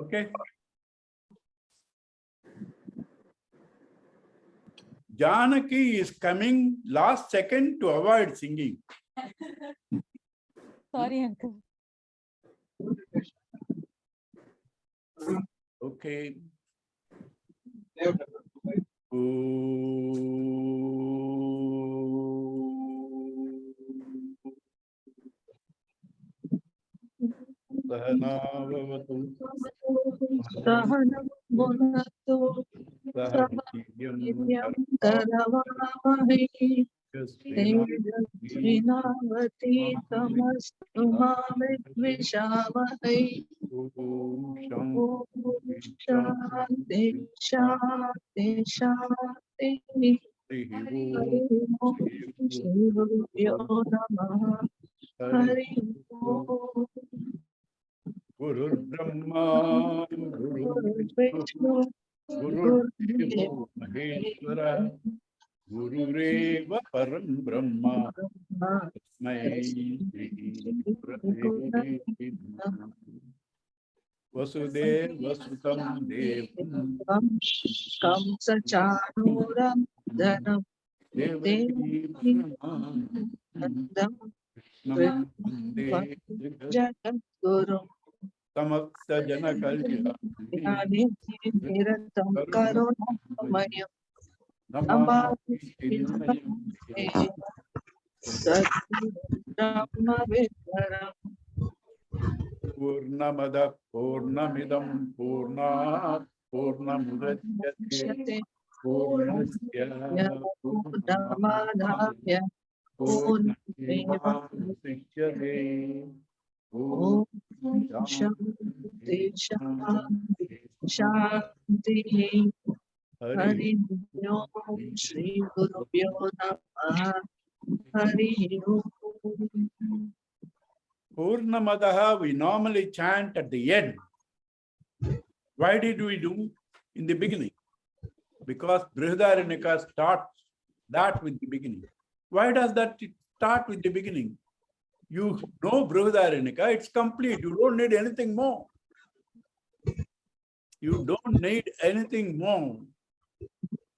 Okay. Janaki is coming last second to avoid singing. Sorry, uncle. Okay. Sahanavavatu Sahanam Bhunatu Sahaviryam Karavamahi Karavamahi Tejasvinavati Tamastu Ma Vidvishavahi Om Shanti Shanti Shanti Hari Om Shri Gurubhyo Namaha Hari Om Guru Brahma Guru Vishnu Guru Devo Maheshwara Guru Reva Param Brahma Tasmai Shri Gurave Namaha. Vasudeva Sutam Devam Kamsa Chanuram Dhanam Devaki Devandam Namaste Jagat Guru Samasta Janakalya Yani Niratam Karunamayam Namah Sati Brahma Vidaram Purnamada Purnamidam Purnat Purnamudachyate Shate Purnasya Purnamadhavya Purnamevasishyate Om Om Shanti Shanti Shanti Shanti Hari Hari Om Shri Gurubhyo Namaha Hari Om Purnamadaha we normally chant at the end. Why did we do in the beginning? Because Brihadaranyaka starts that with the beginning. Why does that start with the beginning? You know Brihadaranyaka, it's complete. You don't need anything more. You don't need anything more.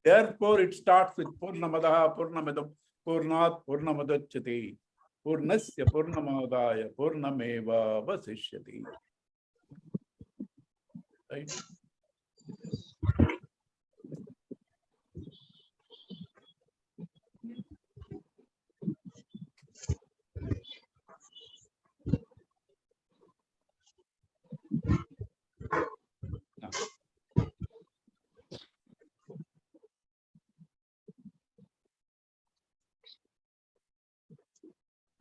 Therefore, it starts with Purnamadaha, Purnamidam, Purnat, Purnamadachyate, Purnasya, Purnamadaya, Purnameva Vasishyati. Right?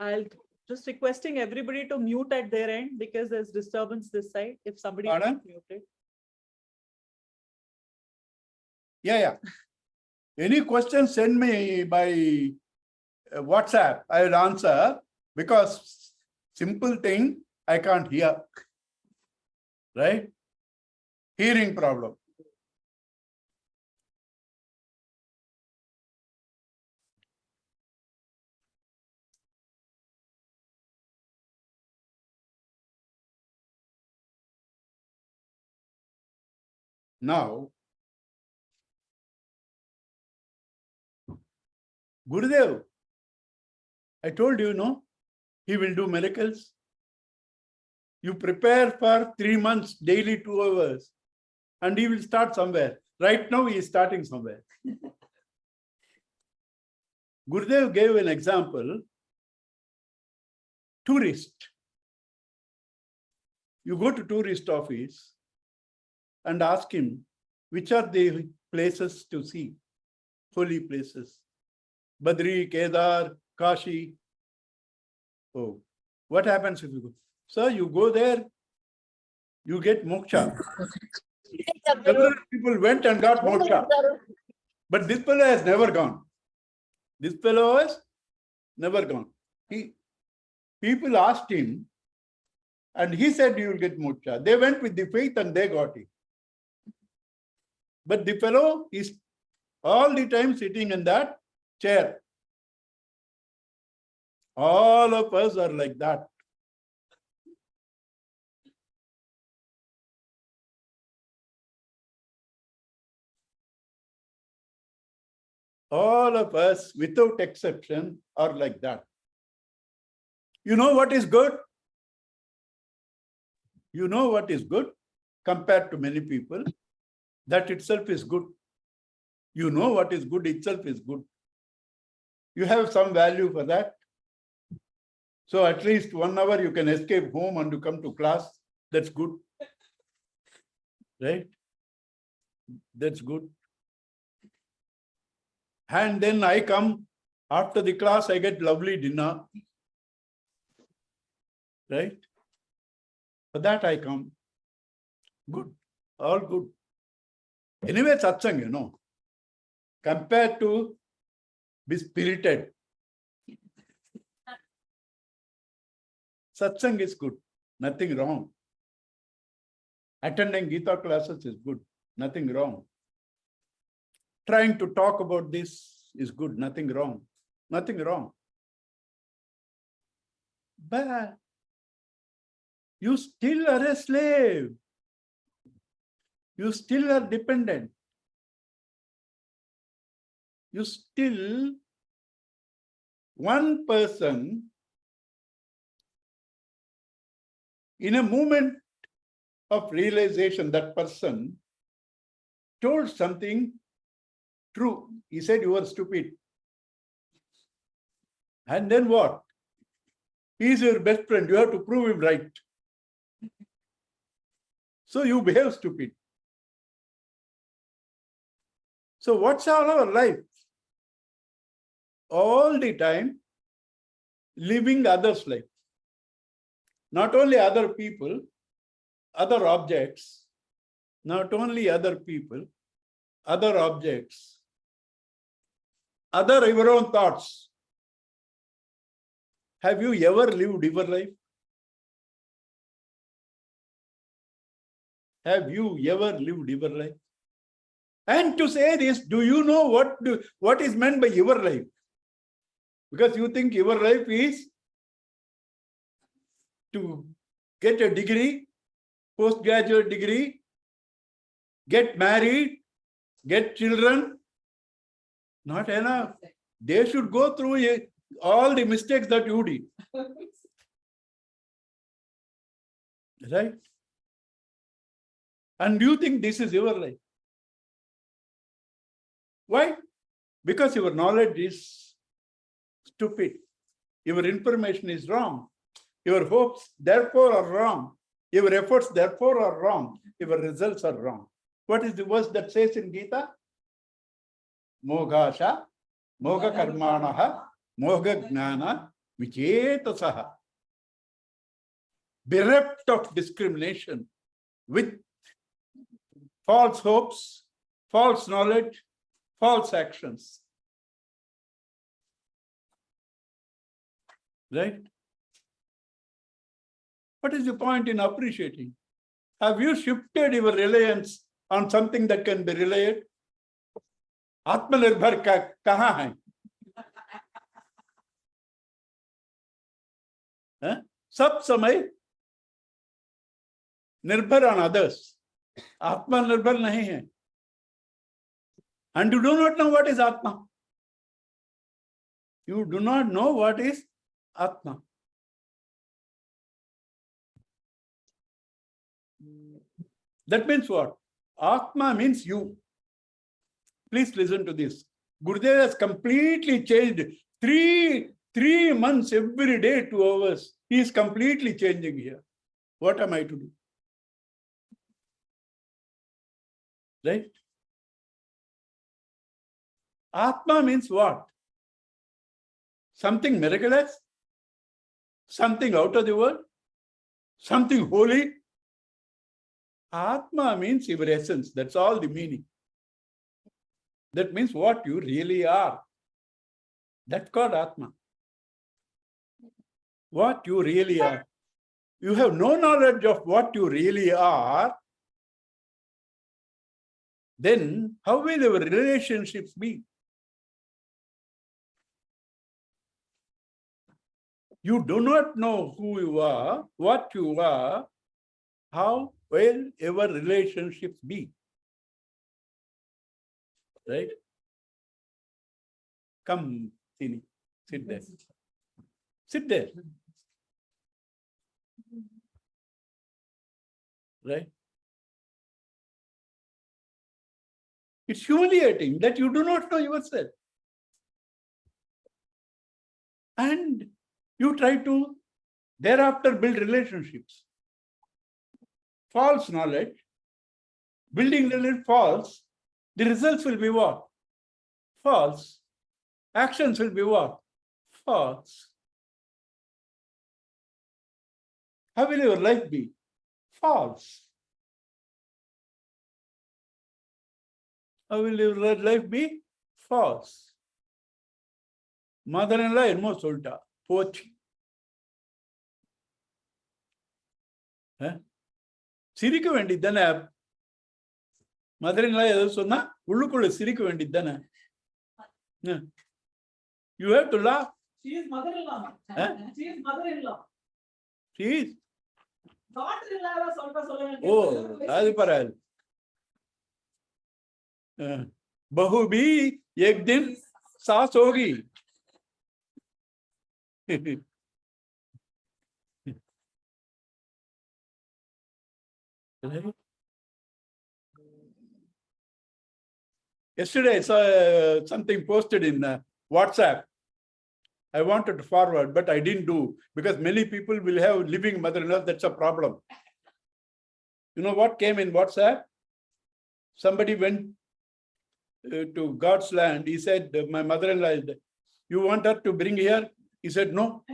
I'll just requesting everybody to mute at their end because there's disturbance this side. If somebody Pardon? is muted. Yeah. Any questions, send me by WhatsApp. I will answer because simple thing I can't hear. Right? Hearing problem. Now, Gurudev, I told you, no, he will do miracles. You prepare for 3 months, daily 2 hours, and he will start somewhere. Right now, he is starting somewhere. Gurudev gave an example. Tourist. You go to tourist office and ask him, which are the places to see? Holy places. Badri, Kedar, Kashi. Oh, what happens if you go? Sir, you go there, you get moksha. Several people went and got moksha. But this fellow has never gone. This fellow has never gone. People asked him, and he said, you will get moksha. They went with the faith and they got it. But the fellow is all the time sitting in that chair. All of us are like that. All of us, without exception, are like that. You know what is good? You know what is good compared to many people? That itself is good. You know what is good itself is good. You have some value for that. So at least 1 hour you can escape home and you come to class. That's good. Right? That's good. And then I come, after the class, I get lovely dinner. Right? For that I come. Good. All good. Anyway, satsang, compared to be spirited, satsang is good. Nothing wrong. Attending Gita classes is good. Nothing wrong. Trying to talk about this is good. Nothing wrong. Nothing wrong. But you still are a slave. You still are dependent. You still, one person in a moment of realization, that person told something true. He said, you are stupid. And then what? He is your best friend. You have to prove him right. So you behave stupid. So what's all our life? All the time living others' life. Not only other people, other objects, not only other people, other objects, other your own thoughts. Have you ever lived your life? Have you ever lived your life? And to say this, do you know what is meant by your life? Because you think your life is to get a degree, postgraduate degree, get married, get children. Not enough. They should go through all the mistakes that you did. Right? And you think this is your life. Why? Because your knowledge is stupid. Your information is wrong. Your hopes, therefore, are wrong. Your efforts, therefore, are wrong. Your results are wrong. What is the verse that says in Gita? Mogasha, moga karmanaha, moga gnana, vichetasaha. Bereft of discrimination, with false hopes, false knowledge, false actions. Right? What is the point in appreciating? Have you shifted your reliance on something that can be relied? Atmanirbhar kahan hai? Sab samay nirbhar on others. Atmanirbhar nahi hai. And you do not know what is Atma. You do not know what is Atma. That means what? Atma means you. Please listen to this. Gurudev has completely changed. Three months every day, 2 hours. He is completely changing here. What am I to do? Right? Atma means what? Something miraculous? Something out of the world? Something holy? Atma means your essence. That's all the meaning. That means what you really are. That's called Atma. What you really are. You have no knowledge of what you really are, then how will your relationships be? You do not know who you are, what you are, how will your relationships be? Right? Come, Sini, sit there. Sit there. Right? It's humiliating that you do not know yourself. And you try to thereafter build relationships. False knowledge, building relationship false, the results will be what? False. Actions will be what? False. How will your life be? False. How will your life be? False. Mother-in-law என்னமோ சொல்லிட்டா போச்சு. சிரிக்க வேண்டியது தானே. மதர்-இன்-லா ஏதோ சொன்னா உள்ளுக்குள்ள சிரிக்க வேண்டியது தானே. You have to laugh. She is mother-in-law. She is mother-in-law. She is. Daughter-in-law சொல்லுங்க. ஓ, அது பரவாயில்ல. बहू भी एक दिन सास होगी. Yesterday I saw something posted in WhatsApp. I wanted to forward, but I didn't do because many people will have living mother-in-law. That's a problem. You know what came in WhatsApp? Somebody went to God's land. He said, my mother-in-law, you want her to bring here? He said, no.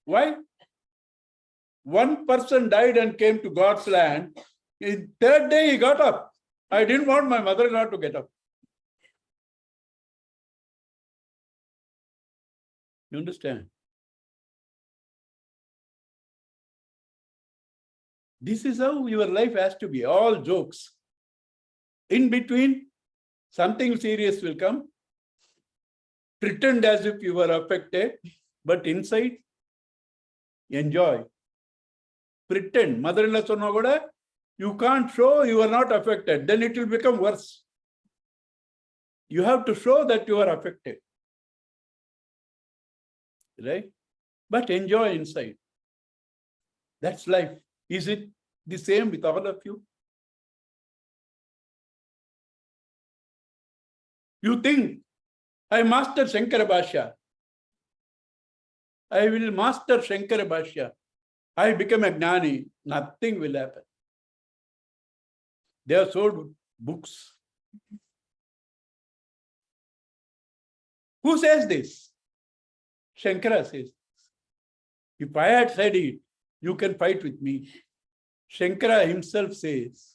Why? One person died and came to God's land. The third day he got up. I didn't want my mother-in-law to get up. You understand? This is how your life has to be, all jokes. In between, something serious will come. Pretend as if you were affected, but inside, enjoy. Pretend. Mother-in-law sonna kuda, you can't show you are not affected. Then it will become worse. You have to show that you are affected. Right? But enjoy inside. That's life. Is it the same with all of you? You think, I mastered Shankara Bhashya. I will master Shankara Bhashya. I become a Gnani. Nothing will happen. They have sold books. Who says this? Shankara says. If I had said it, you can fight with me. Shankara himself says.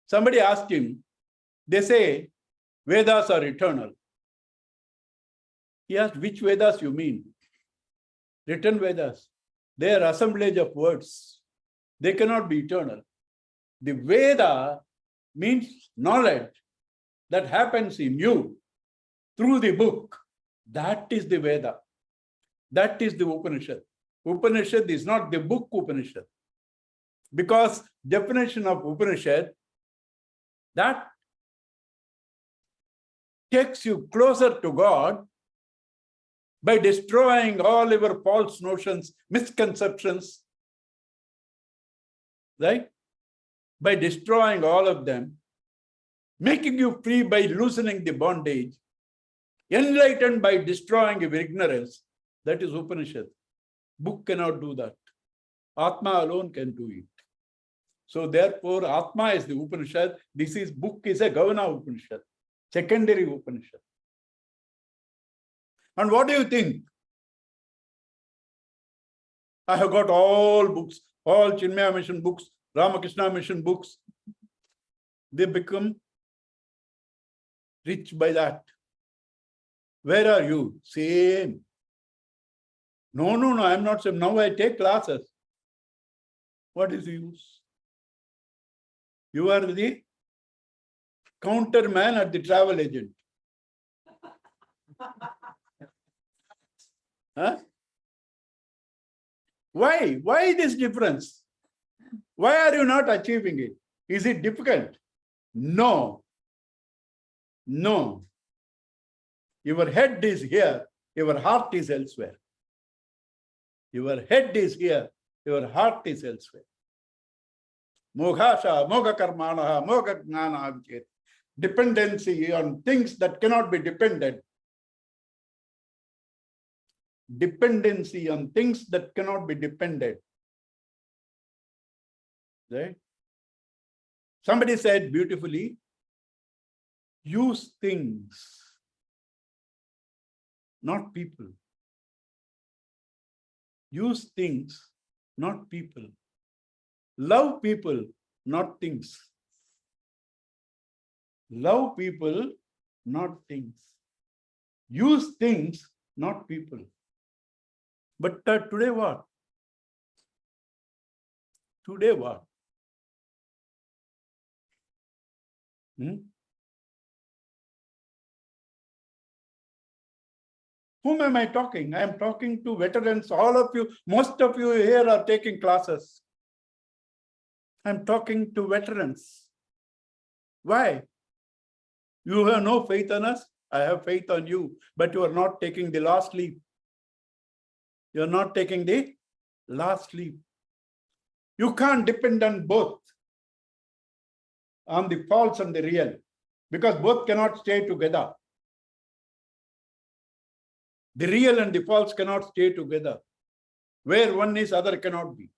Somebody asked him, they say Vedas are eternal. He asked, which Vedas you mean? Written Vedas. They are assemblage of words. They cannot be eternal. The Veda means knowledge that happens in you through the book. That is the Veda. That is the Upanishad. Upanishad is not the book Upanishad. Because definition of Upanishad, that takes you closer to God by destroying all your false notions, misconceptions, right? By destroying all of them, making you free by loosening the bondage, enlightened by destroying your ignorance. That is Upanishad. Book cannot do that. Atma alone can do it. So therefore, Atma is the Upanishad. This is book is a Gavana Upanishad, secondary Upanishad. And what do you think? I have got all books, all Chinmaya Mission books, Ramakrishna Mission books. They become rich by that. Where are you? Same. No, I'm not same. Now I take classes. What is the use? You are the counter man at the travel agent. Huh? Why? Why this difference? Why are you not achieving it? Is it difficult? No. No. Your head is here, your heart is elsewhere. Your head is here, your heart is elsewhere. Moghasha, moga karmana, moga gnana. Dependency on things that cannot be depended. Dependency on things that cannot be depended. Right? Somebody said beautifully, use things, not people. Use things, not people. Love people, not things. Love people, not things. Use things, not people. But today what? Today what? Whom am I talking? I am talking to veterans. All of you, most of you here are taking classes. I am talking to veterans. Why? You have no faith on us. I have faith on you, but you are not taking the last leap. You are not taking the last leap. You can't depend on both, on the false and the real, because both cannot stay together. The real and the false cannot stay together. Where one is, other cannot be.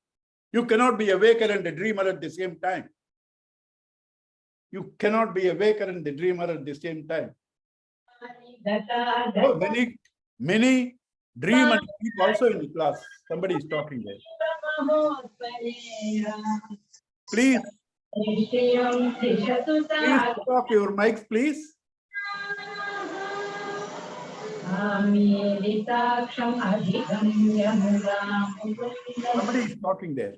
You cannot be a waker and a dreamer at the same time. You cannot be a waker and the dreamer at the same time. Oh, many dream and sleep also in the class. Somebody is talking there. Please put off your mics, please. Somebody is talking there.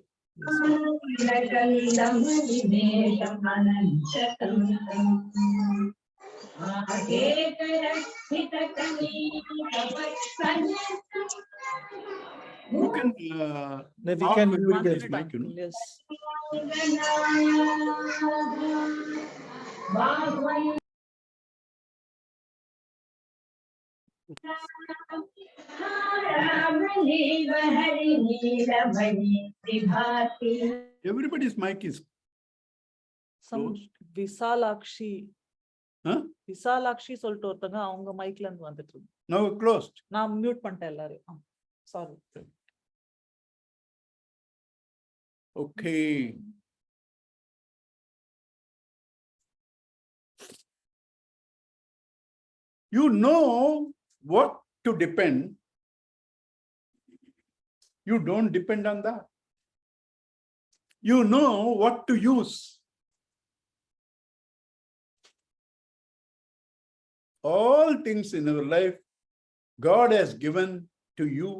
You can Maybe we can mute this this mic, you know. Yes. Everybody's mic is Some closed. Visalakshi. Huh? Visalakshi சொல்லிட்டு ஒருத்தங்க அவங்க மைக்ல இருந்து வந்துட்டு இருக்கு. Now closed. நான் mute பண்ணிட்டேன் எல்லாரையும். Sorry. Okay. You know what to depend. You don't depend on that. You know what to use. All things in our life, God has given to you,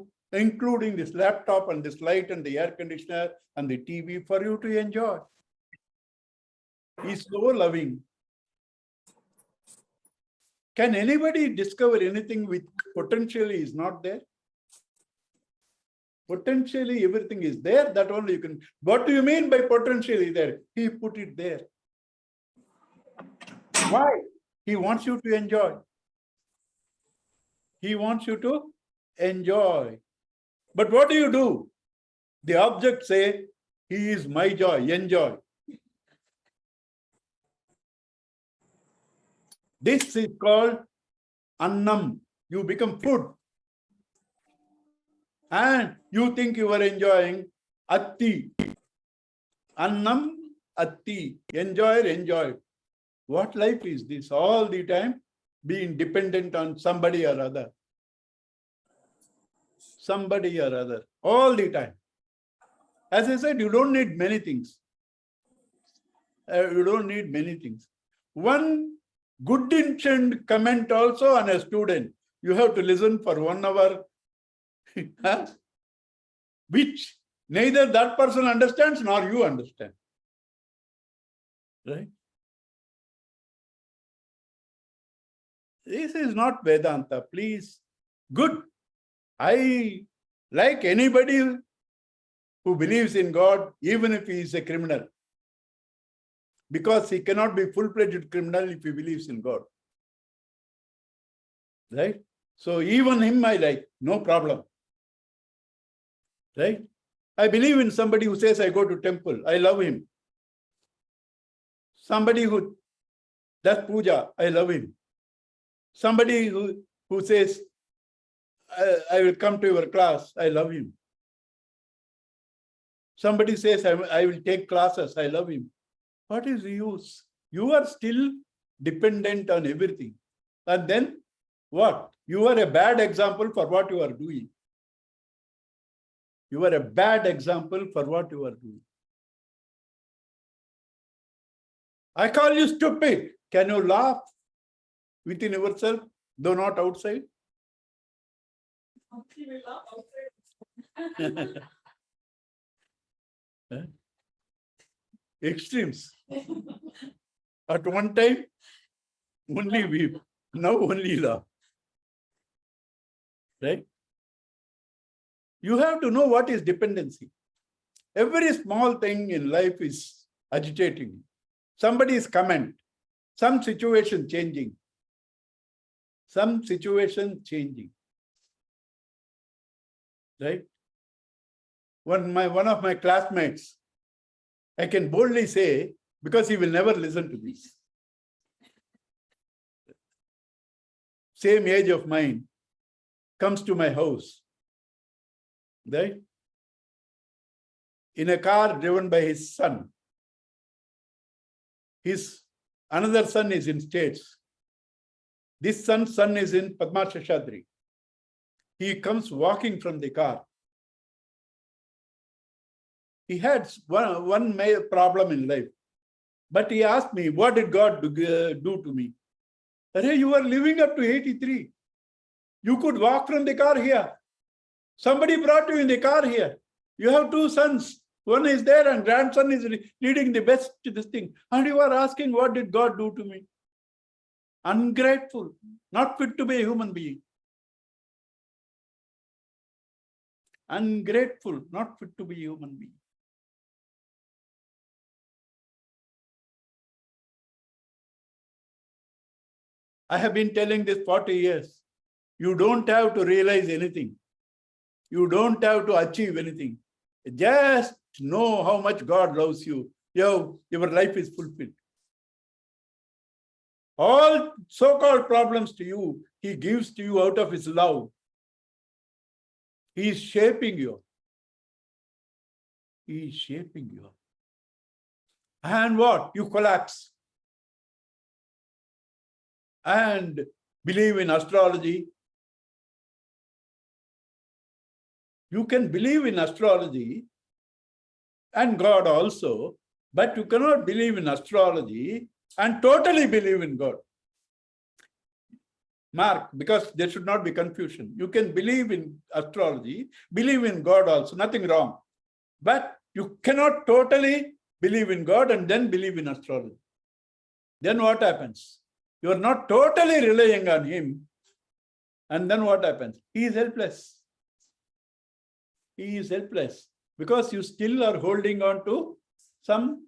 including this laptop and this light and the air conditioner and the TV for you to enjoy. He's so loving. Can anybody discover anything which potentially is not there? Potentially everything is there, that only you can. What do you mean by potentially there? He put it there. Why? He wants you to enjoy. He wants you to enjoy. But what do? The object say, he is my joy, enjoy. This is called annam. You become food. And you think you are enjoying atti. Annam, atti. Enjoy. What life is this? All the time being dependent on somebody or other. Somebody or other. All the time. As I said, you don't need many things. You don't need many things. One good intentioned comment also on a student. You have to listen for 1 hour. Which neither that person understands nor you understand. Right? This is not Vedanta, please. Good. I like anybody who believes in God, even if he is a criminal. Because he cannot be full-fledged criminal if he believes in God. Right? So even him I like, no problem. Right? I believe in somebody who says, I go to temple. I love him. Somebody who does puja, I love him. Somebody who says, I will come to your class, I love him. Somebody says, I will take classes, I love him. What is the use? You are still dependent on everything. And then what? You are a bad example for what you are doing. You are a bad example for what you are doing. I call you stupid. Can you laugh within yourself, though not outside? Extremes. At one time, only weep. Now only laugh. Right? You have to know what is dependency. Every small thing in life is agitating. Somebody's comment, some situation changing. Some situation changing. Right? One of my classmates, I can boldly say, because he will never listen to me. Same age of mine, comes to my house. Right? In a car driven by his son. His another son is in States. This son is in Padma Shashadri. He comes walking from the car. He had one major problem in life. But he asked me, what did God do to me? Hey, you are living up to 83. You could walk from the car here. Somebody brought you in the car here. You have two sons. One is there and grandson is leading the best to this thing. And you are asking, what did God do to me? Ungrateful, not fit to be a human being. Ungrateful, not fit to be a human being. I have been telling this 40 years. You don't have to realize anything. You don't have to achieve anything. Just know how much God loves you. Your life is fulfilled. All so-called problems to you, he gives to you out of his love. He is shaping you. He is shaping you. And what? You collapse. And believe in astrology. You can believe in astrology and God also, but you cannot believe in astrology and totally believe in God. Mark, because there should not be confusion. You can believe in astrology, believe in God also, nothing wrong. But you cannot totally believe in God and then believe in astrology. Then what happens? You are not totally relying on him. And then what happens? He is helpless. He is helpless because you still are holding on to some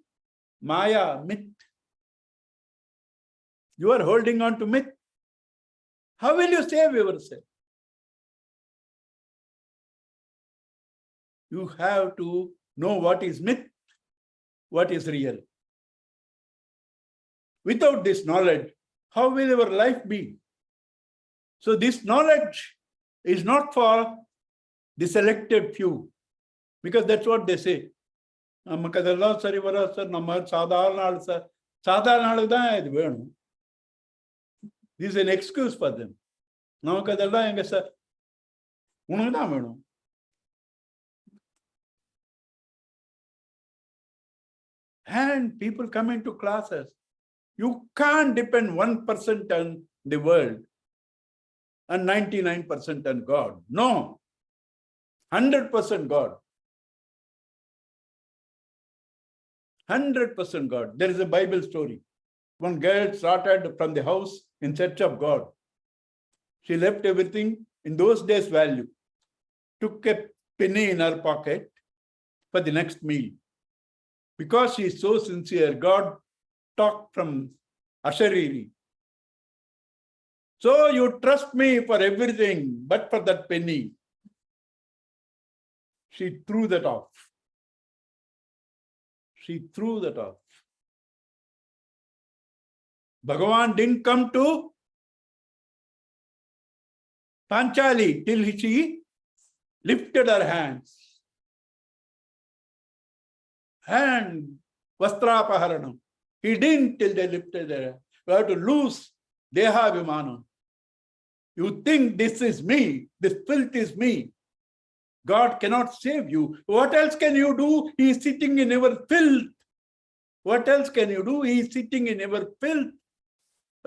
Maya, myth. You are holding on to myth. How will you save yourself? You have to know what is myth, what is real. Without this knowledge, how will your life be? So this knowledge is not for the selected few, because that's what they say. This is an excuse for them. And people come into classes. You can't depend 1% on the world and 99% on God. No. 100% God. 100% God. There is a Bible story. One girl started from the house in search of God. She left everything, in those days value, took a penny in her pocket for the next meal. Because she is so sincere, God talked from Ashariri. So you trust me for everything, but for that penny. She threw that off. She threw that off. Bhagavan didn't come to Panchali till she lifted her hands. And Vastrapaharanam. He didn't till they lifted their hands. You have to lose Deha Vimanam. You think this is me, this filth is me. God cannot save you. What else can you do? He is sitting in your filth. What else can you do? He is sitting in your filth.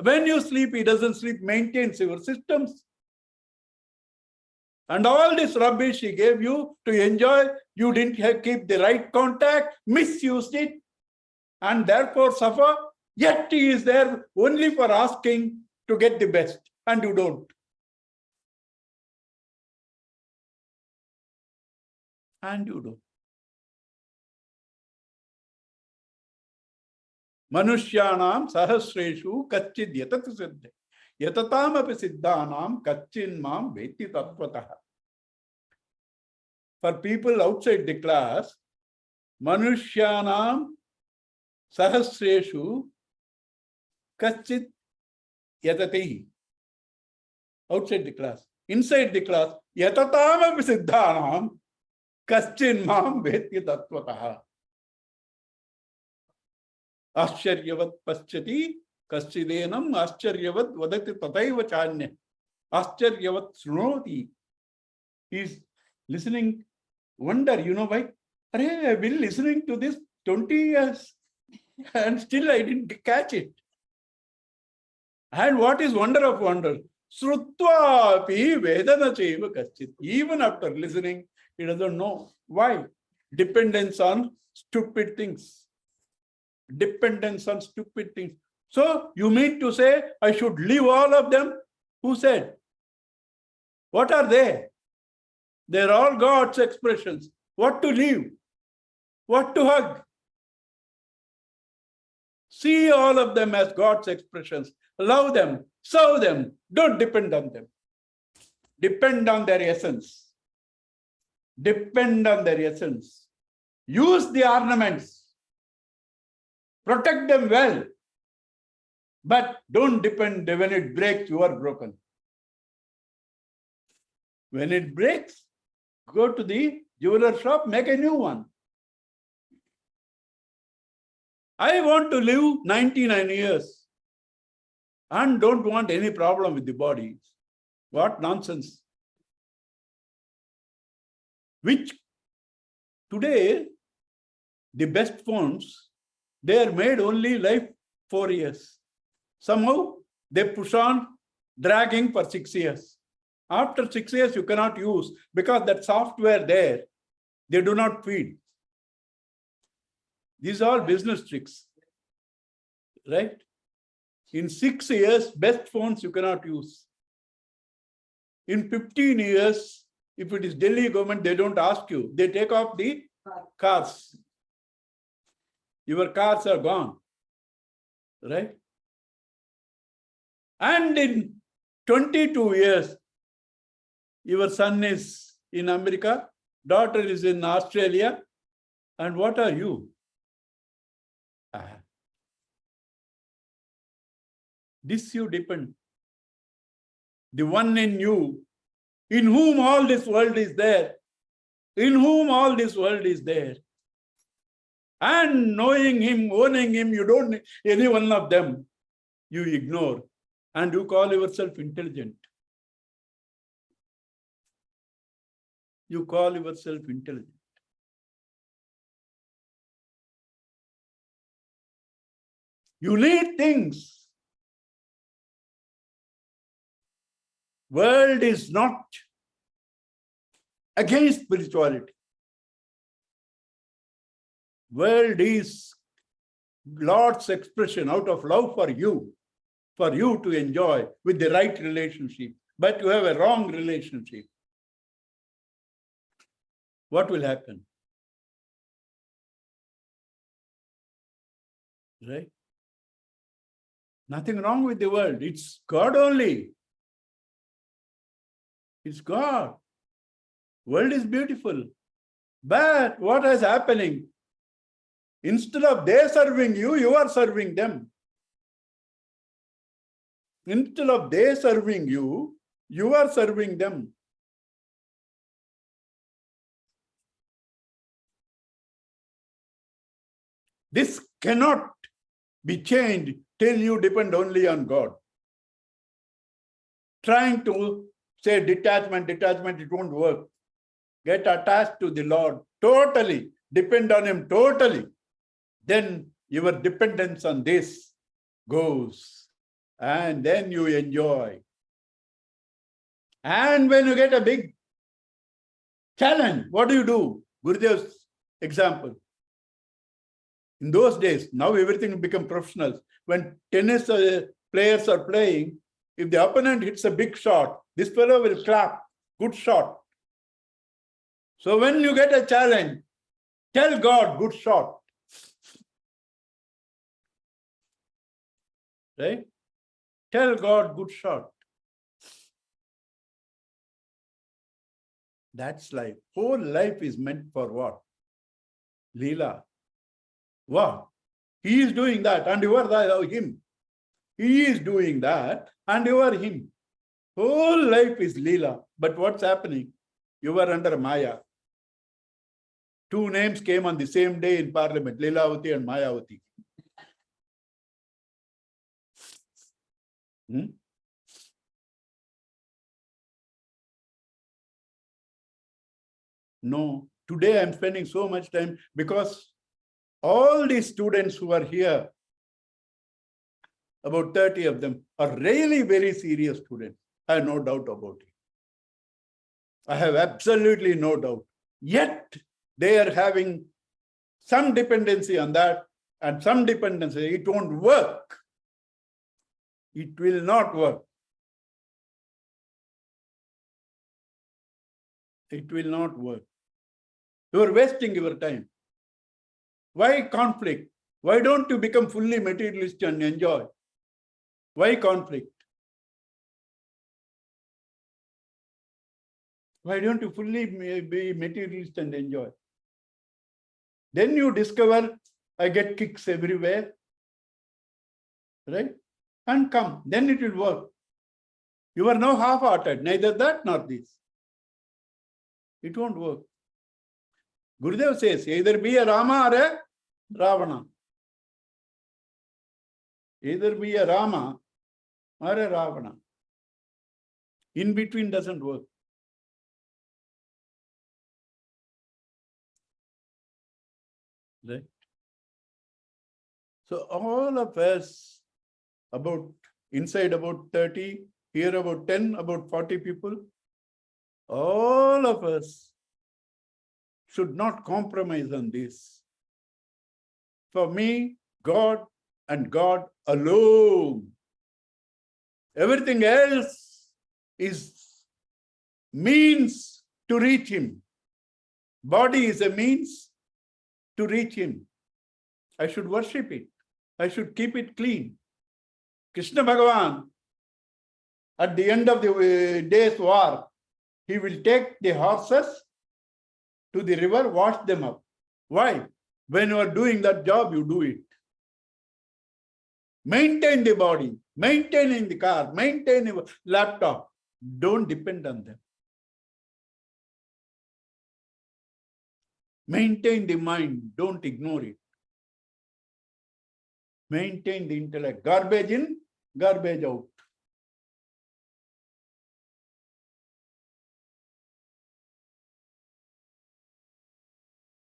When you sleep, he doesn't sleep, maintains your systems. And all this rubbish he gave you to enjoy, you didn't keep the right contact, misused it, and therefore suffer. Yet he is there only for asking to get the best, and you don't. And you don't. Manushyanam sahasreshu kachid yatat siddhe. Yatatam api siddhanam kachin mam veti tattvataha. For people outside the class, Manushyanam sahasreshu kachid yatati. Outside the class. Inside the class, yatatam api siddhanam kachin mam veti tattvataha. Ascharyavat paschati kaschidenam ascharyavat vadati tataiva chanya. Ascharyavat srunoti. He is listening. Wonder, you know why? I've been listening to this 20 years and still I didn't catch it. And what is wonder of wonder? Srutva api vedana chaiva kaschit. Even after listening, he doesn't know. Why? Dependence on stupid things. Dependence on stupid things. So you mean to say I should leave all of them? Who said? What are they? They're all God's expressions. What to leave? What to hug? See all of them as God's expressions. Love them, serve them. Don't depend on them. Depend on their essence. Depend on their essence. Use the ornaments. Protect them well. But don't depend. When it breaks, you are broken. When it breaks, go to the jeweler shop, make a new one. I want to live 99 years and don't want any problem with the body. What nonsense. Which today, the best phones, they are made only like 4 years. Somehow they push on dragging for 6 years. After 6 years, you cannot use because that software there, they do not feed. These are all business tricks, right? In 6 years, best phones you cannot use. In 15 years, if it is Delhi government, they don't ask you. They take off the cars. Your cars are gone, right? And in 22 years, your son is in America, daughter is in Australia, and what are you? This you depend. The one in you, in whom all this world is there, in whom all this world is there. And knowing him, owning him, you don't, any one of them, you ignore. And you call yourself intelligent. You call yourself intelligent. You need things. World is not against spirituality. World is Lord's expression out of love for you to enjoy with the right relationship. But you have a wrong relationship. What will happen? Right? Nothing wrong with the world. It's God only. It's God. World is beautiful. But what is happening? Instead of they serving you, you are serving them. Instead of they serving you, you are serving them. This cannot be changed till you depend only on God. Trying to say detachment, it won't work. Get attached to the Lord totally, depend on Him totally. Then your dependence on this goes. And then you enjoy. And when you get a big challenge, what do? Gurudev's example. In those days, now everything become professionals. When tennis players are playing, if the opponent hits a big shot, this fellow will clap. Good shot. So when you get a challenge, tell God, good shot. Right? Tell God, good shot. That's life. Whole life is meant for what? Leela. What? He is doing that and you are him. He is doing that and you are him. Whole life is Leela. But what's happening? You are under Maya. Two names came on the same day in Parliament, Leelavati and Mayavati. No, today I'm spending so much time because all these students who are here, about 30 of them, are really very serious students. I have no doubt about it. I have absolutely no doubt. Yet they are having some dependency on that and some dependency. It won't work. It will not work. It will not work. You are wasting your time. Why conflict? Why don't you become fully materialist and enjoy? Why conflict? Why don't you fully be materialist and enjoy? Then you discover I get kicks everywhere. Right? And come. Then it will work. You are now half-hearted. Neither that nor this. It won't work. Gurudev says, either be a Rama or a Ravana. Either be a Rama or a Ravana. In between doesn't work. Right? So all of us, inside about 30, here about 10, about 40 people, all of us should not compromise on this. For me, God and God alone. Everything else is means to reach Him. Body is a means to reach Him. I should worship it. I should keep it clean. Krishna Bhagavan, at the end of the day's war, he will take the horses to the river, wash them up. Why? When you are doing that job, you do it. Maintain the body, maintain the car, maintain your laptop. Don't depend on them. Maintain the mind, don't ignore it. Maintain the intellect. Garbage in, garbage out.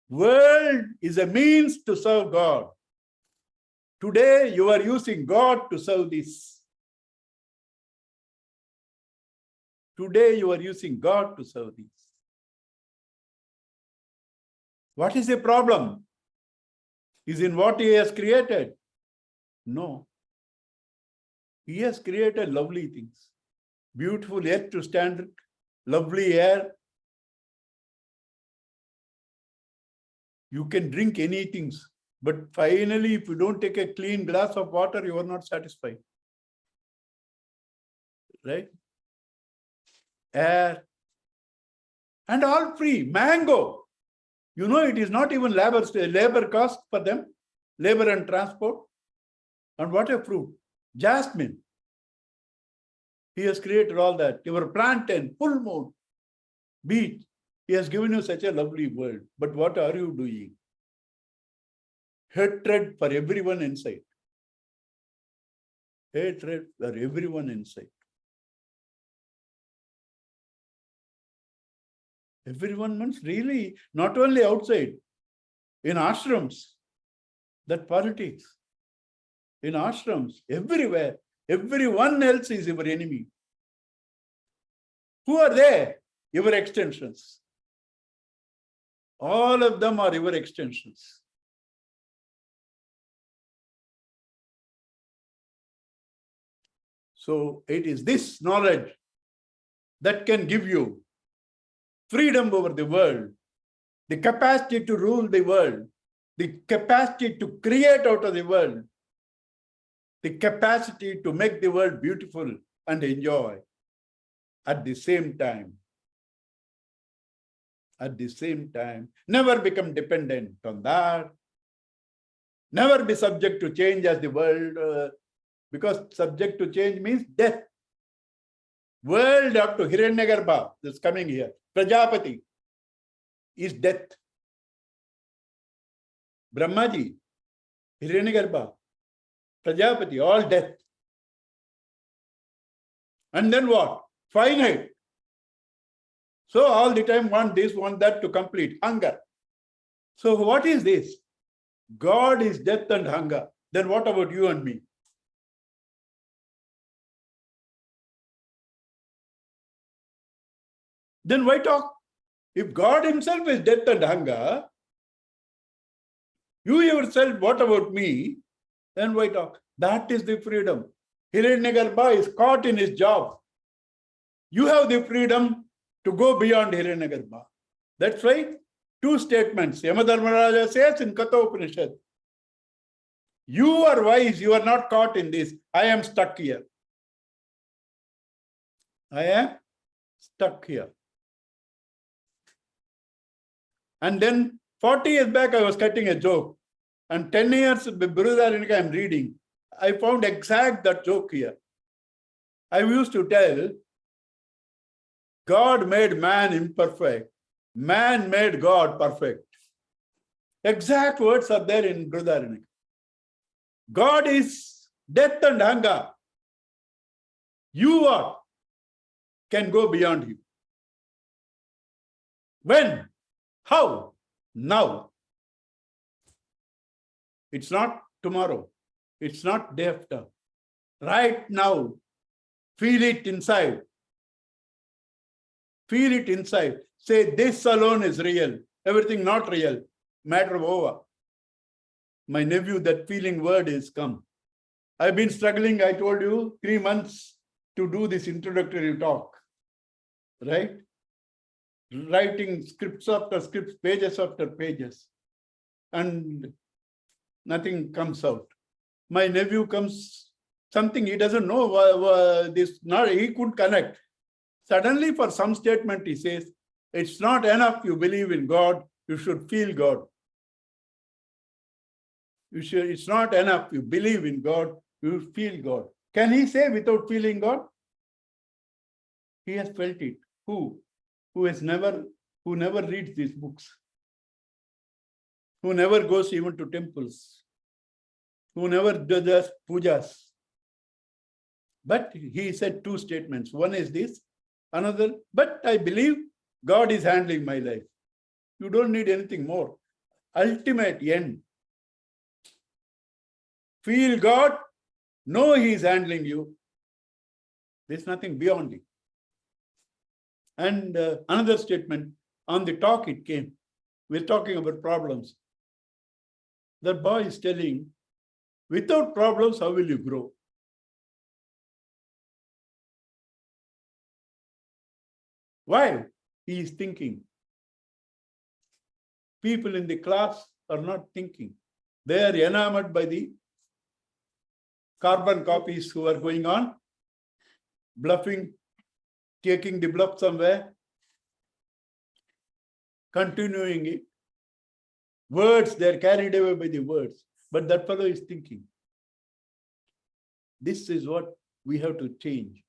World is a means to serve God. Today you are using God to serve this. Today you are using God to serve this. What is the problem? Is in what He has created? No. He has created lovely things. Beautiful earth to stand, lovely air. You can drink anything, but finally, if you don't take a clean glass of water, you are not satisfied. Right? air, and all free. Mango. You know, it is not even labor cost for them, labor and transport. And what a fruit. Jasmine. He has created all that. Your plantain, full moon, beach. He has given you such a lovely world. But what are you doing? Hatred for everyone inside. Hatred for everyone inside. Everyone means really not only outside, in ashrams, that politics. In ashrams, everywhere, everyone else is your enemy. Who are they? Your extensions. All of them are your extensions. So it is this knowledge that can give you freedom over the world, the capacity to rule the world, the capacity to create out of the world, the capacity to make the world beautiful and enjoy at the same time. At the same time, never become dependent on that. Never be subject to change as the world, because subject to change means death. World up to Hiranyagarbha, that's coming here. Prajapati is death. Brahmaji, Hiranyagarbha, Prajapati, all death. And then what? Finite. So all the time want this, want that to complete. Hunger. So what is this? God is death and hunger. Then what about you and me? Then why talk? If God himself is death and hunger, you yourself, what about me? Then why talk? That is the freedom. Hiranyagarbha is caught in his job. You have the freedom to go beyond Hiranyagarbha. That's why two statements. Yamadharmaraja says in Katha Upanishad, you are wise, you are not caught in this. I am stuck here. I am stuck here. And then 40 years back, I was cutting a joke. And 10 years with Brihadaranyaka, I am reading. I found exact that joke here. I used to tell, God made man imperfect. Man made God perfect. Exact words are there in Brihadaranyaka. God is death and hunger. You are, can go beyond him. When? How? Now. It's not tomorrow. It's not day after. Right now. Feel it inside. Feel it inside. Say, this alone is real. Everything not real. Matter over. My nephew, that feeling word is come. I've been struggling, I told you, 3 months to do this introductory talk. Right? Writing scripts after scripts, pages after pages. And nothing comes out. My nephew comes, something he doesn't know, this, not, he could connect. Suddenly for some statement he says, it's not enough you believe in God, you should feel God. It's not enough you believe in God, you feel God. Can he say without feeling God? He has felt it. Who? Who never reads these books. Who never goes even to temples. Who never does pujas. But he said two statements. One is this, another, but I believe God is handling my life. You don't need anything more. Ultimate end. Feel God, know he is handling you. There's nothing beyond it. And another statement, on the talk it came. We're talking about problems. The boy is telling, without problems, how will you grow? Why? He is thinking. People in the class are not thinking. They are enamored by the carbon copies who are going on, bluffing, taking the bluff somewhere, continuing it. Words, they're carried away by the words. But that fellow is thinking. This is what we have to change.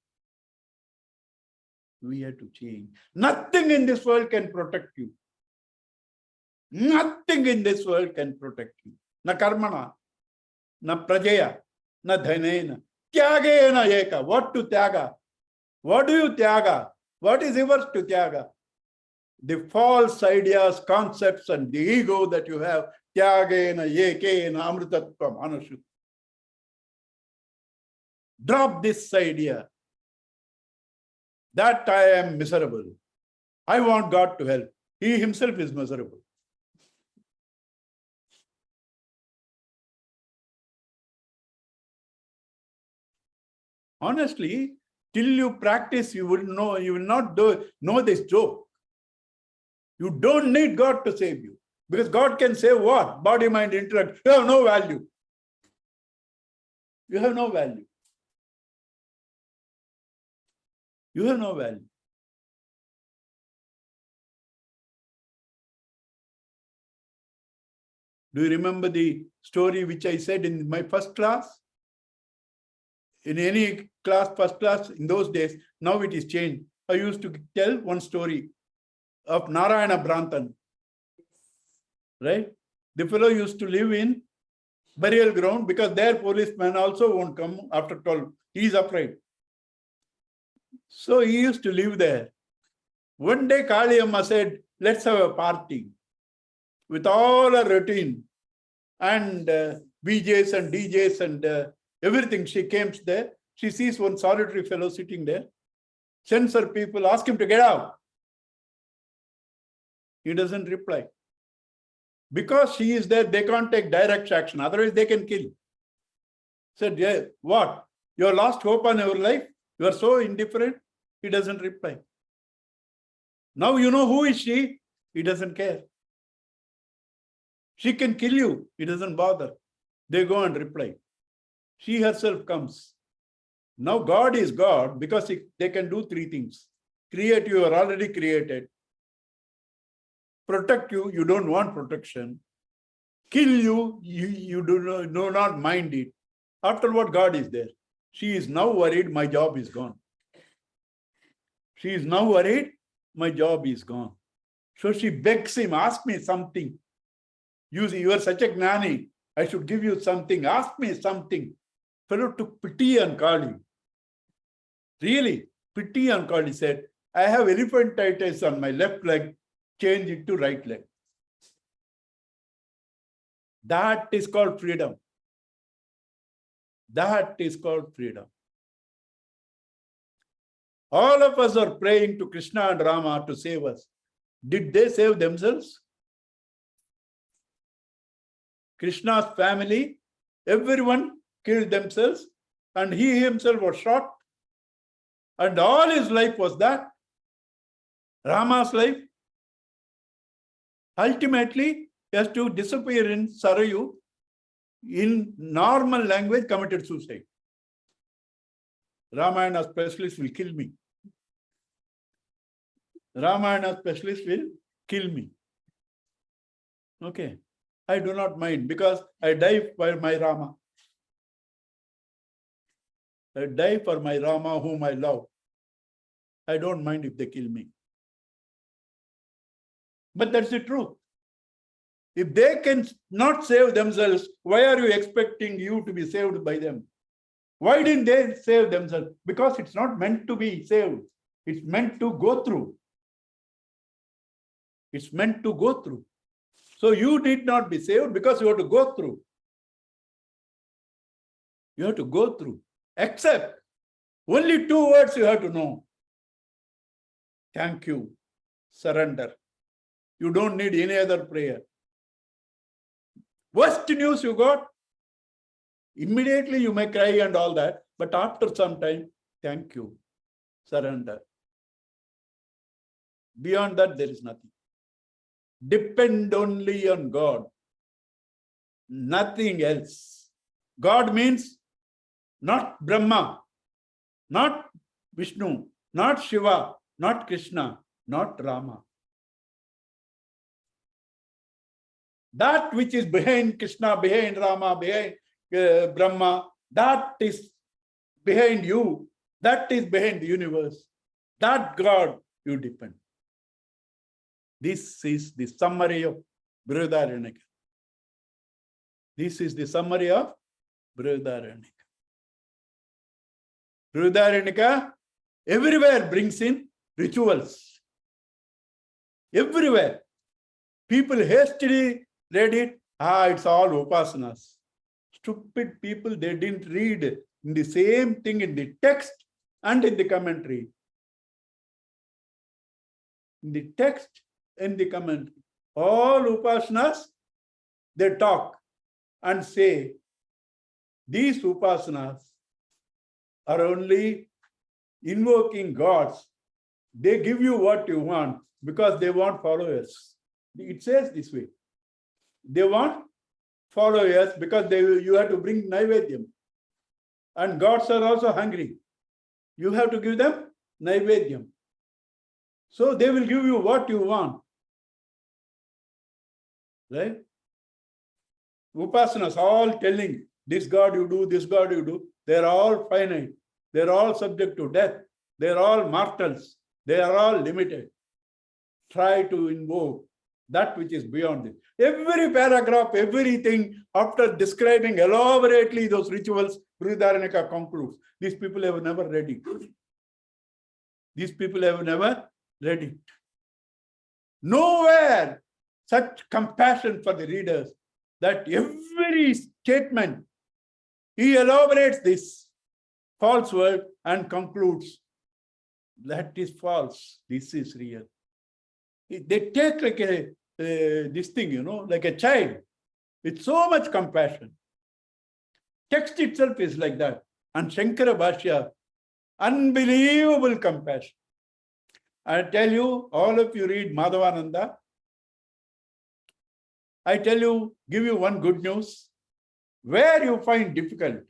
We have to change. Nothing in this world can protect you. Nothing in this world can protect you. Na karmana, na prajaya, na dhanena. Tyagena eka. What to tyaga? What do you tyaga? What is yours to tyaga? The false ideas, concepts, and the ego that you have. Tyagena ekena amritatvam anushu. Drop this idea that I am miserable. I want God to help. He himself is miserable. Honestly, till you practice, you will know, you will not know this joke. You don't need God to save you. Because God can save what? Body, mind, intellect. You have no value. You have no value. You have no value. Do you remember the story which I said in my first class? In any class, first class, in those days, now it is changed. I used to tell one story of Narayana Brantan. Right? The fellow used to live in burial ground because their policeman also won't come after 12. He is afraid. So he used to live there. One day Kali Amma said, let's have a party with all a routine and BJs and DJs and everything. She came there. She sees one solitary fellow sitting there. Sends her people, ask him to get out. He doesn't reply. Because she is there, they can't take direct action. Otherwise, they can kill. Said, yeah, what? You lost hope on your life? You are so indifferent? He doesn't reply. Now you know who is she? He doesn't care. She can kill you. He doesn't bother. They go and reply. She herself comes. Now God is God because they can do three things. Create you, are already created. Protect you, you don't want protection. Kill you, you do not mind it. After what, God is there. She is now worried, my job is gone. She is now worried, my job is gone. So she begs him, ask me something. You are such a gnani. I should give you something. Ask me something. Fellow took pity on Kali. Really, pity on Kali. Said, I have elephantitis on my left leg. Change it to right leg. That is called freedom. That is called freedom. All of us are praying to Krishna and Rama to save us. Did they save themselves? Krishna's family, everyone killed themselves, and he himself was shot. And all his life was that. Rama's life. Ultimately, he has to disappear in Sarayu. In normal language, committed suicide. Ramayana specialist will kill me. Ramayana specialist will kill me. Okay. I do not mind because I die for my Rama. I die for my Rama whom I love. I don't mind if they kill me. But that's the truth. If they can not save themselves, why are you expecting you to be saved by them? Why didn't they save themselves? Because it's not meant to be saved. It's meant to go through. It's meant to go through. So you need not be saved because you have to go through. You have to go through. Except only two words you have to know. Thank you. Surrender. You don't need any other prayer. Worst news you got, immediately you may cry and all that, but after some time, thank you. Surrender. Beyond that, there is nothing. Depend only on God. Nothing else. God means not Brahma, not Vishnu, not Shiva, not Krishna, not Rama. That which is behind Krishna, behind Rama, behind Brahma, that is behind you, that is behind the universe. That God you depend. This is the summary of Brihadaranyaka. This is the summary of Brihadaranyaka. Brihadaranyaka everywhere brings in rituals. Everywhere. People hastily read it. It's all upasanas. Stupid people, they didn't read in the same thing in the text and in the commentary. In the text and the commentary. All upasanas, they talk and say, these upasanas are only invoking gods. They give you what you want because they want followers. It says this way. They want followers because you have to bring naivedyam. And gods are also hungry. You have to give them naivedyam. So they will give you what you want. Right? Upasanas all telling, this God you do, this God you do. They're all finite. They're all subject to death. They're all mortals. They are all limited. Try to invoke that which is beyond it. Every paragraph, everything, after describing elaborately those rituals, Brihadaranyaka concludes. These people have never read it. These people have never read it. Nowhere such compassion for the readers that every statement, he elaborates this false word and concludes, that is false, this is real. They take like this thing, like a child, with so much compassion. Text itself is like that. And Shankara Bhashya, unbelievable compassion. I tell you, all of you read Madhavananda. I tell you, give you one good news. Where you find difficult,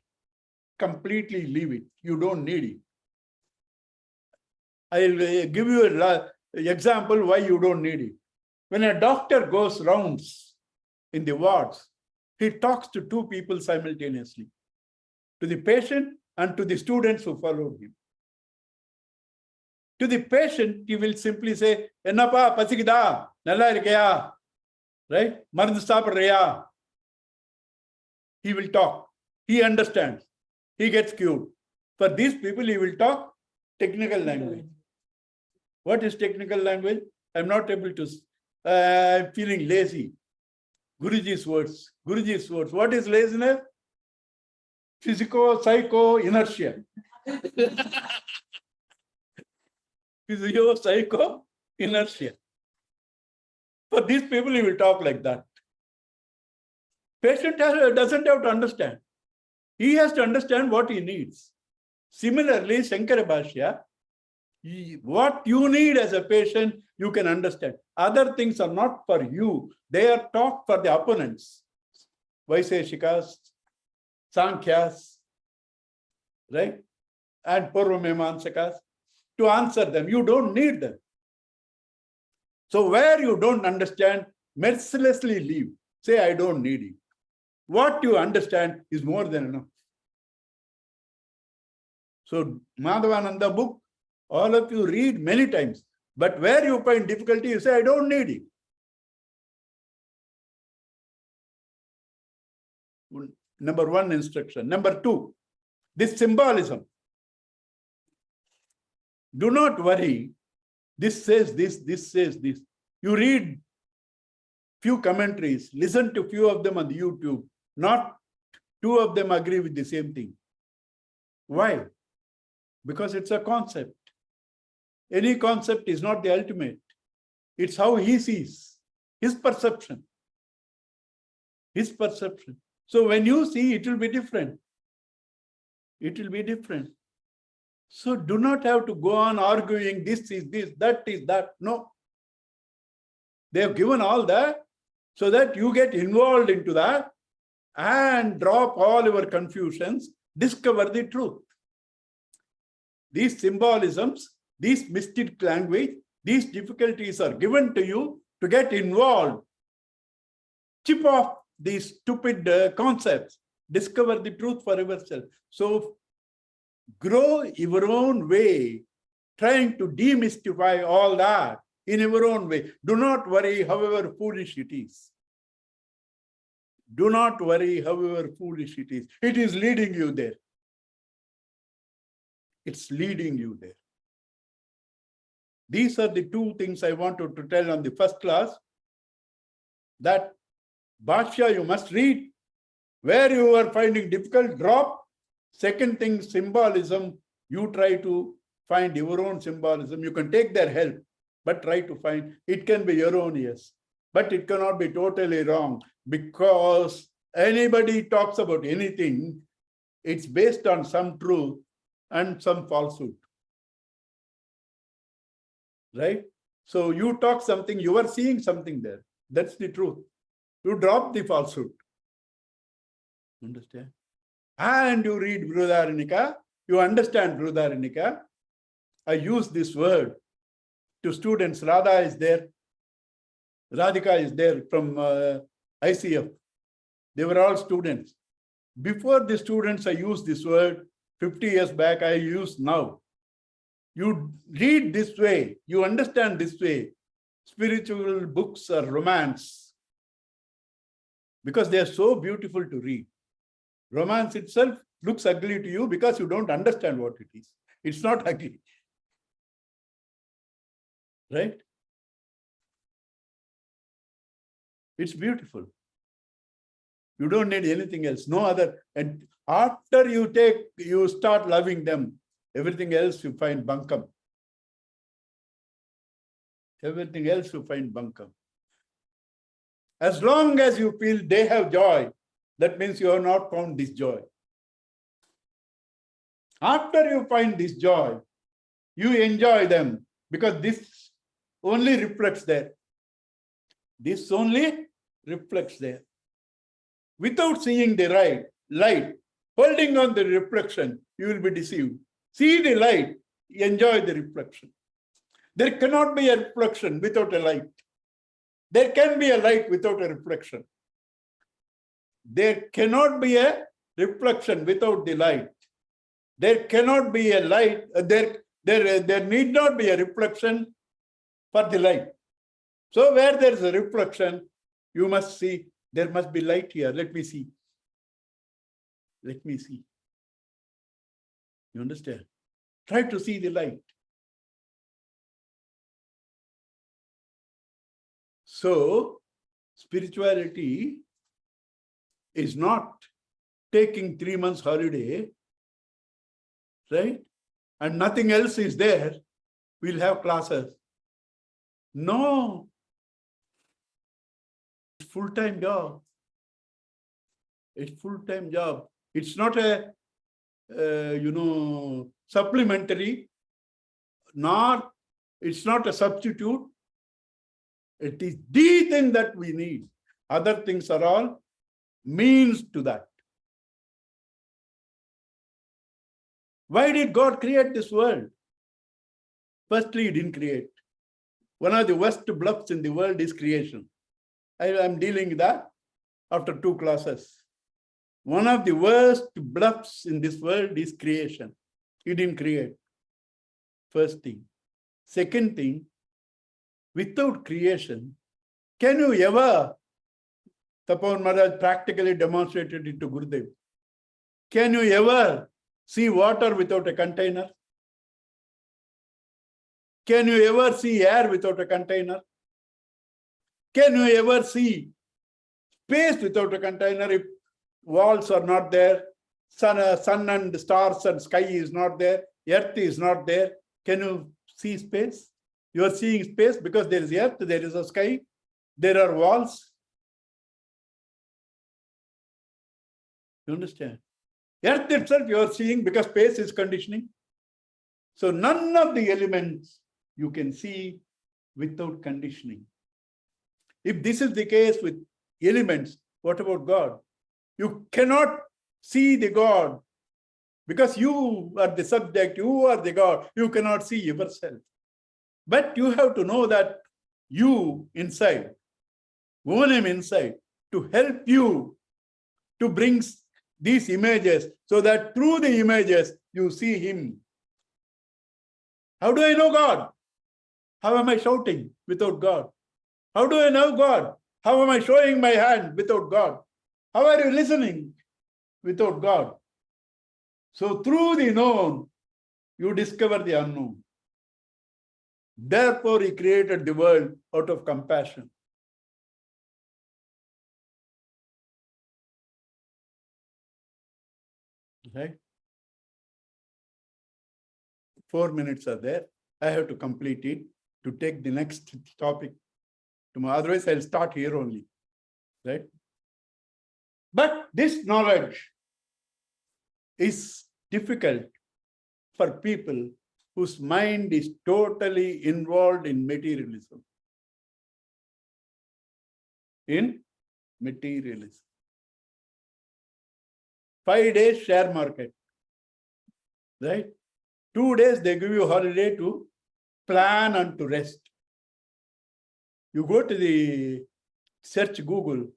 completely leave it. You don't need it. I'll give you an example why you don't need it. When a doctor goes rounds in the wards, he talks to two people simultaneously, to the patient and to the students who follow him. To the patient, he will simply say, Ennappa, pasikida, nalla irukaya, right? Marundu saapidriya. He will talk. He understands. He gets cured. For these people, he will talk technical language. What is technical language? I'm not able to. I'm feeling lazy. Guruji's words. Guruji's words. What is laziness? Psycho, inertia. Psycho, inertia. For these people, he will talk like that. Patient doesn't have to understand. He has to understand what he needs. Similarly, Shankara Bhashya, what you need as a patient, you can understand. Other things are not for you. They are taught for the opponents. Vaiseshikas, Sankhyas, right? And Purvamimamsakas, to answer them. You don't need them. So where you don't understand, mercilessly leave. Say, I don't need it. What you understand is more than enough. So Madhavananda book, all of you read many times. But where you find difficulty, you say, I don't need it. Number one instruction. Number two, this symbolism. Do not worry. This says this, this says this. You read few commentaries, listen to few of them on the YouTube. Not two of them agree with the same thing. Why? Because it's a concept. Any concept is not the ultimate. It's how he sees, his perception. His perception. So when you see, it will be different. It will be different. So do not have to go on arguing this is this, that is that. No. They have given all that so that you get involved into that and drop all your confusions, discover the truth. These symbolisms This mystic language, these difficulties are given to you to get involved. Chip off these stupid concepts. Discover the truth for yourself. So grow your own way, trying to demystify all that in your own way. Do not worry, however foolish it is. Do not worry, however foolish it is. It is leading you there. It's leading you there. These are the two things I wanted to tell on the first class. That Bhashya you must read. Where you are finding difficult, drop. Second thing, symbolism. You try to find your own symbolism. You can take their help, but try to find. It can be erroneous, but it cannot be totally wrong, because anybody talks about anything, it's based on some truth and some falsehood. Right? So you talk something, you are seeing something there. That's the truth. You drop the falsehood. Understand? And you read Brihadaranyaka, you understand Brihadaranyaka. I use this word to students. Radha is there. Radhika is there from ICF. They were all students. Before the students, I used this word. 50 years back, I use now. You read this way, you understand this way. Spiritual books are romance, because they are so beautiful to read. Romance itself looks ugly to you because you don't understand what it is. It's not ugly. Right? It's beautiful. You don't need anything else, no other. And after you start loving them, everything else you find bunkum. Everything else you find bunkum. As long as you feel they have joy, that means you have not found this joy. After you find this joy, you enjoy them, because this only reflects there. This only reflects there. Without seeing the light, holding on the reflection, you will be deceived. See the light, enjoy the reflection. There cannot be a reflection without a light. There can be a light without a reflection. There cannot be a reflection without the light. There cannot be a light, there need not be a reflection for the light. So where there is a reflection, you must see, there must be light here. Let me see. Let me see. You understand? Try to see the light. So, spirituality is not taking 3 months holiday, right? And nothing else is there. We'll have classes. No. It's full-time job. It's full-time job. It's not a, supplementary, nor it's not a substitute. It is the thing that we need. Other things are all means to that. Why did God create this world? Firstly, He didn't create. One of the worst bluffs in the world is creation. I am dealing with that after 2 classes. One of the worst bluffs in this world is creation. He didn't create. First thing. Second thing, without creation, can you ever, Tapan Maharaj practically demonstrated it to Gurudev. Can you ever see water without a container? Can you ever see air without a container? Can you ever see space without a container if walls are not there, sun and stars and sky is not there, earth is not there? Can you see space? You are seeing space because there is earth, there is a sky, there are walls. You understand? Earth itself you are seeing because space is conditioning. So none of the elements you can see without conditioning. If this is the case with elements, what about God? You cannot see the God Because you are the subject, you are the God, you cannot see yourself. But you have to know that you inside, own him inside, to help you to bring these images so that through the images you see him. How do I know God? How am I shouting without God? How do I know God? How am I showing my hand without God? How are you listening without God? So through the known, you discover the unknown. Therefore, he created the world out of compassion. Right? 4 minutes are there. I have to complete it to take the next topic tomorrow. Otherwise, I'll start here only. Right? But this knowledge is difficult for people whose mind is totally involved in materialism. In materialism. 5 days share market. Right? 2 days they give you holiday to plan and to rest. You go to the search Google,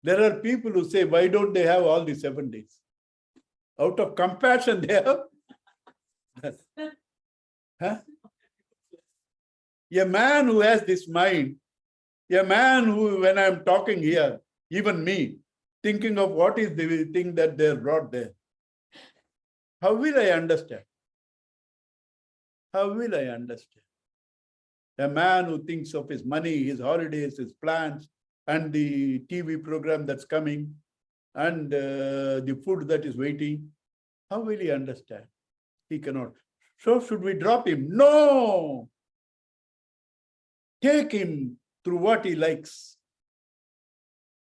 there are people who say, why don't they have all the 7 days? Out of compassion, they have. Huh? A man who has this mind, a man who, when I'm talking here, even me, thinking of what is the thing that they brought there, how will I understand? How will I understand? A man who thinks of his money, his holidays, his plans, and the TV program that's coming, and the food that is waiting, how will he understand? He cannot. So should we drop him? No! Take him through what he likes.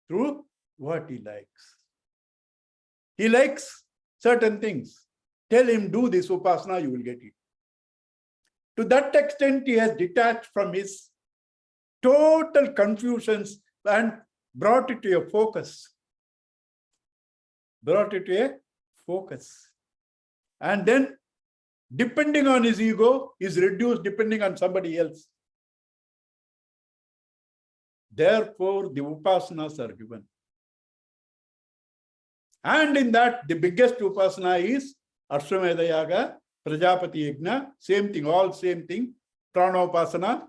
Through what he likes. He likes certain things. Tell him, do this upasana, you will get it. To that extent, he has detached from his total confusions and brought it to a focus. Brought it to a focus. And then, depending on his ego, is reduced depending on somebody else. Therefore, the upasanas are given. And in that, the biggest upasana is Ashwamedha Yaga, Prajapati Yajna, same thing, all same thing. Prana Upasana,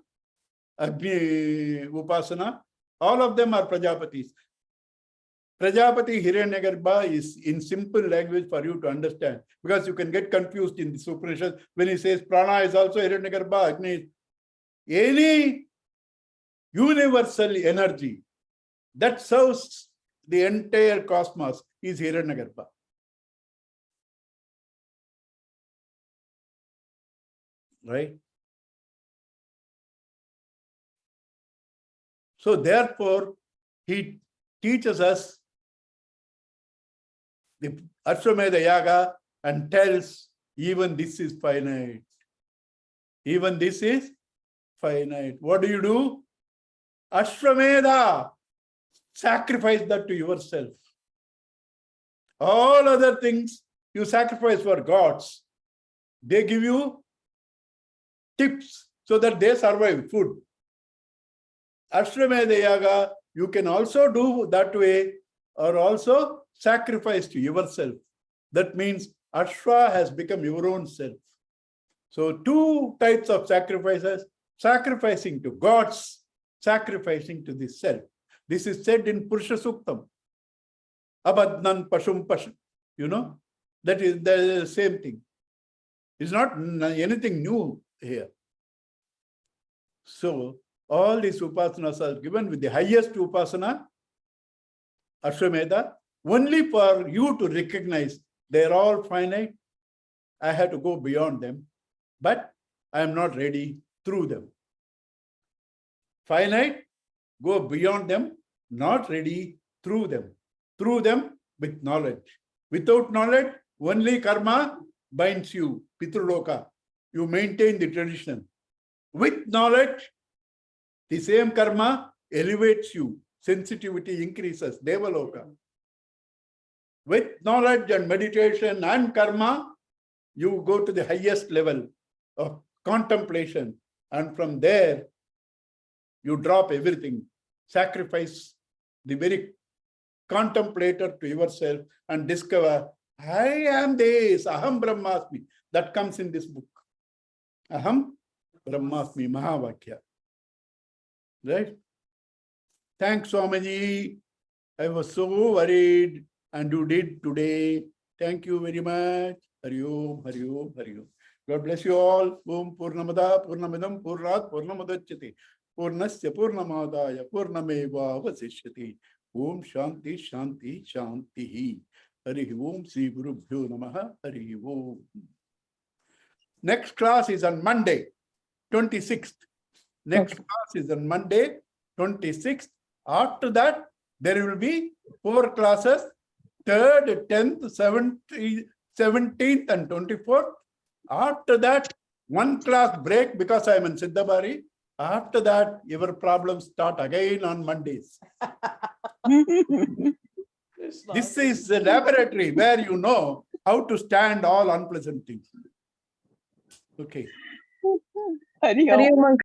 Agni Upasana, all of them are Prajapatis. Prajapati Hiranyagarbha is in simple language for you to understand, because you can get confused in the Upanishad when he says Prana is also Hiranyagarbha, Agni is any universal energy that serves the entire cosmos is Hiranyagarbha. Right? So therefore, he teaches us the Ashwamedha Yaga and tells even this is finite. Even this is finite. What do? Ashwamedha. Sacrifice that to yourself. All other things you sacrifice for gods. They give you tips so that they survive, food. Ashwamedha Yaga, you can also do that way, or also sacrifice to yourself. That means Ashwa has become your own self. So 2 types of sacrifices, sacrificing to gods, sacrificing to the self. This is said in Purusha Suktam. Abadnan Pashum Pashum. You know, that is the same thing. It's not anything new here. So, all these upasanas are given with the highest upasana, Ashwamedha, only for you to recognize they are all finite. I have to go beyond them, but I am not ready through them. Finite, go beyond them, not ready through them. Through them with knowledge. Without knowledge, only karma binds you, Pitruloka. You maintain the tradition. With knowledge, the same karma elevates you. Sensitivity increases, Devaloka. With knowledge and meditation and karma, you go to the highest level of contemplation, and from there, you drop everything, sacrifice the very contemplator to yourself and discover, I am this, Aham Brahmasmi. That comes in this book. Aham Brahmasmi, Mahavakya. Right? Thanks, Swamiji. I was so worried, and you did today. Thank you very much. Hari Om, Hari Om, Hari Om. God bless you all. Om Purnamada, Purnamidam, Purnat, Purnamadachyati. Purnasya Purnamadaya, Purnameva Vasishyati. Om Shanti, Shanti, Shanti. Hari Om, Sri Guru Bhyo Namaha. Hari Om. Next class is on Monday, 26th. Next class is on Monday, 26th. After that, there will be 4 classes, 3rd, 10th, 17th, and 24th. After that, 1 class break because I am in Siddhabari. After that, your problems start again on Mondays. This is the laboratory where you know how to stand all unpleasant things. Okay. Hari Om.